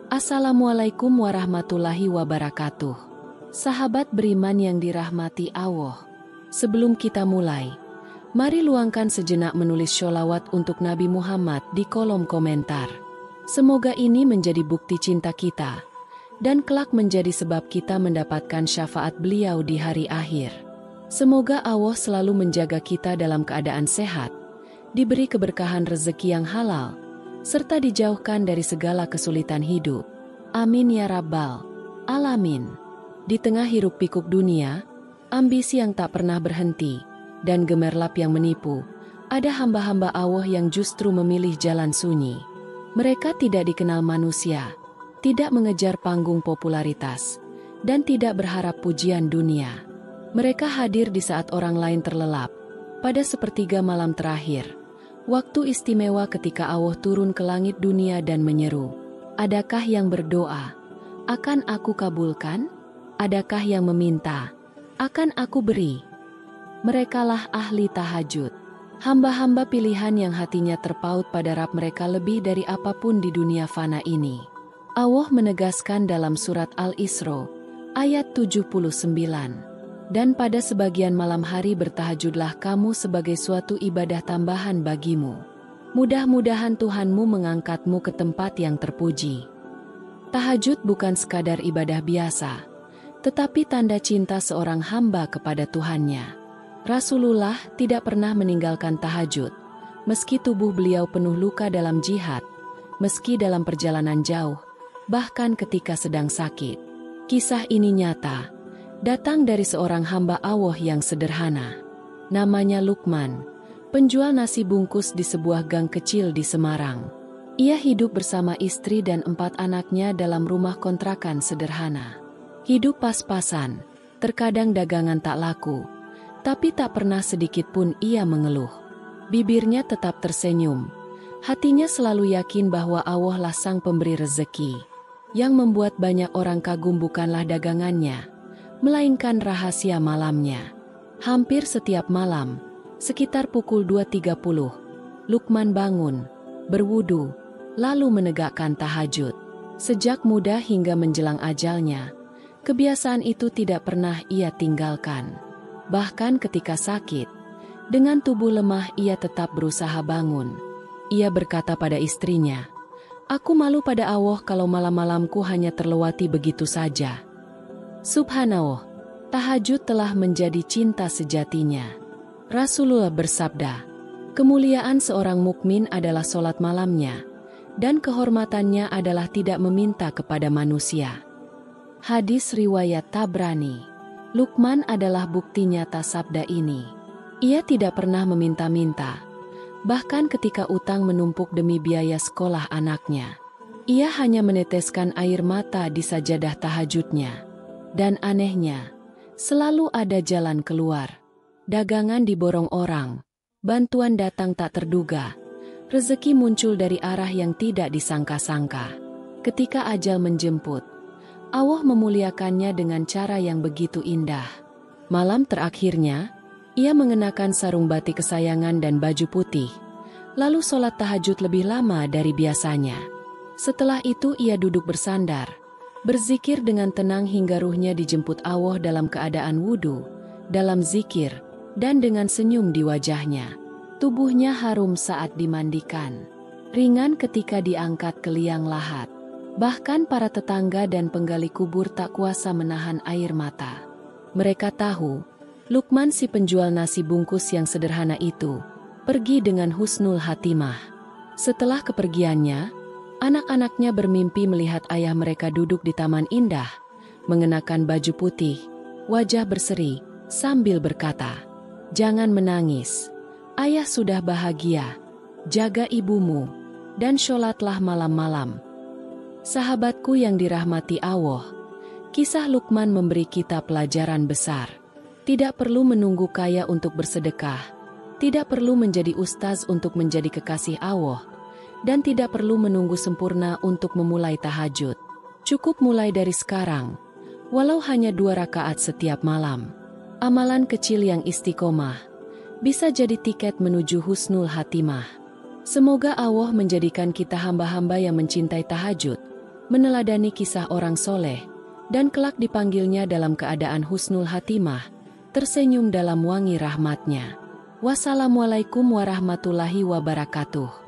Assalamualaikum warahmatullahi wabarakatuh. Sahabat beriman yang dirahmati Allah. Sebelum kita mulai, mari luangkan sejenak menulis sholawat untuk Nabi Muhammad di kolom komentar. Semoga ini menjadi bukti cinta kita, dan kelak menjadi sebab kita mendapatkan syafaat beliau di hari akhir. Semoga Allah selalu menjaga kita dalam keadaan sehat, diberi keberkahan rezeki yang halal, serta dijauhkan dari segala kesulitan hidup. Amin ya Rabbal Alamin. Di tengah hiruk pikuk dunia, ambisi yang tak pernah berhenti, dan gemerlap yang menipu, ada hamba-hamba Allah yang justru memilih jalan sunyi. Mereka tidak dikenal manusia, tidak mengejar panggung popularitas, dan tidak berharap pujian dunia. Mereka hadir di saat orang lain terlelap, pada sepertiga malam terakhir. Waktu istimewa ketika Allah turun ke langit dunia dan menyeru, "Adakah yang berdoa? Akan aku kabulkan? Adakah yang meminta? Akan aku beri." Merekalah ahli tahajud. Hamba-hamba pilihan yang hatinya terpaut pada Rabb mereka lebih dari apapun di dunia fana ini. Allah menegaskan dalam surat Al-Isra, ayat 79. Dan pada sebagian malam hari bertahajudlah kamu sebagai suatu ibadah tambahan bagimu. Mudah-mudahan Tuhanmu mengangkatmu ke tempat yang terpuji. Tahajud bukan sekadar ibadah biasa, tetapi tanda cinta seorang hamba kepada Tuhannya. Rasulullah tidak pernah meninggalkan tahajud, meski tubuh beliau penuh luka dalam jihad, meski dalam perjalanan jauh, bahkan ketika sedang sakit. Kisah ini nyata, datang dari seorang hamba Allah yang sederhana. Namanya Lukman, penjual nasi bungkus di sebuah gang kecil di Semarang. Ia hidup bersama istri dan 4 anaknya dalam rumah kontrakan sederhana. Hidup pas-pasan, terkadang dagangan tak laku, tapi tak pernah sedikit pun ia mengeluh. Bibirnya tetap tersenyum, hatinya selalu yakin bahwa Allah lah sang pemberi rezeki. Yang membuat banyak orang kagum bukanlah dagangannya, melainkan rahasia malamnya. Hampir setiap malam, sekitar pukul 2.30, Lukman bangun, berwudu, lalu menegakkan tahajud. Sejak muda hingga menjelang ajalnya, kebiasaan itu tidak pernah ia tinggalkan. Bahkan ketika sakit, dengan tubuh lemah ia tetap berusaha bangun. Ia berkata pada istrinya, "Aku malu pada Allah kalau malam-malamku hanya terlewati begitu saja." Subhanallah, tahajud telah menjadi cinta sejatinya. Rasulullah bersabda, "Kemuliaan seorang mukmin adalah sholat malamnya, dan kehormatannya adalah tidak meminta kepada manusia." Hadis riwayat Tabrani. Lukman adalah bukti nyata sabda ini. Ia tidak pernah meminta-minta, bahkan ketika utang menumpuk demi biaya sekolah anaknya. Ia hanya meneteskan air mata di sajadah tahajudnya. Dan anehnya, selalu ada jalan keluar. Dagangan diborong orang, bantuan datang tak terduga, rezeki muncul dari arah yang tidak disangka-sangka. Ketika ajal menjemput, Allah memuliakannya dengan cara yang begitu indah. Malam terakhirnya, ia mengenakan sarung batik kesayangan dan baju putih, lalu sholat tahajud lebih lama dari biasanya. Setelah itu ia duduk bersandar, berzikir dengan tenang hingga ruhnya dijemput Allah dalam keadaan wudu, dalam zikir, dan dengan senyum di wajahnya. Tubuhnya harum saat dimandikan, ringan ketika diangkat ke liang lahat. Bahkan para tetangga dan penggali kubur tak kuasa menahan air mata. Mereka tahu, Lukman si penjual nasi bungkus yang sederhana itu, pergi dengan husnul hatimah. Setelah kepergiannya, anak-anaknya bermimpi melihat ayah mereka duduk di taman indah, mengenakan baju putih, wajah berseri, sambil berkata, "Jangan menangis, ayah sudah bahagia, jaga ibumu, dan sholatlah malam-malam." Sahabatku yang dirahmati Allah, kisah Lukman memberi kita pelajaran besar. Tidak perlu menunggu kaya untuk bersedekah, tidak perlu menjadi ustaz untuk menjadi kekasih Allah, dan tidak perlu menunggu sempurna untuk memulai tahajud. Cukup mulai dari sekarang, walau hanya 2 rakaat setiap malam. Amalan kecil yang istiqomah bisa jadi tiket menuju husnul hatimah. Semoga Allah menjadikan kita hamba-hamba yang mencintai tahajud, meneladani kisah orang soleh, dan kelak dipanggilnya dalam keadaan husnul hatimah, tersenyum dalam wangi rahmatnya. Wassalamualaikum warahmatullahi wabarakatuh.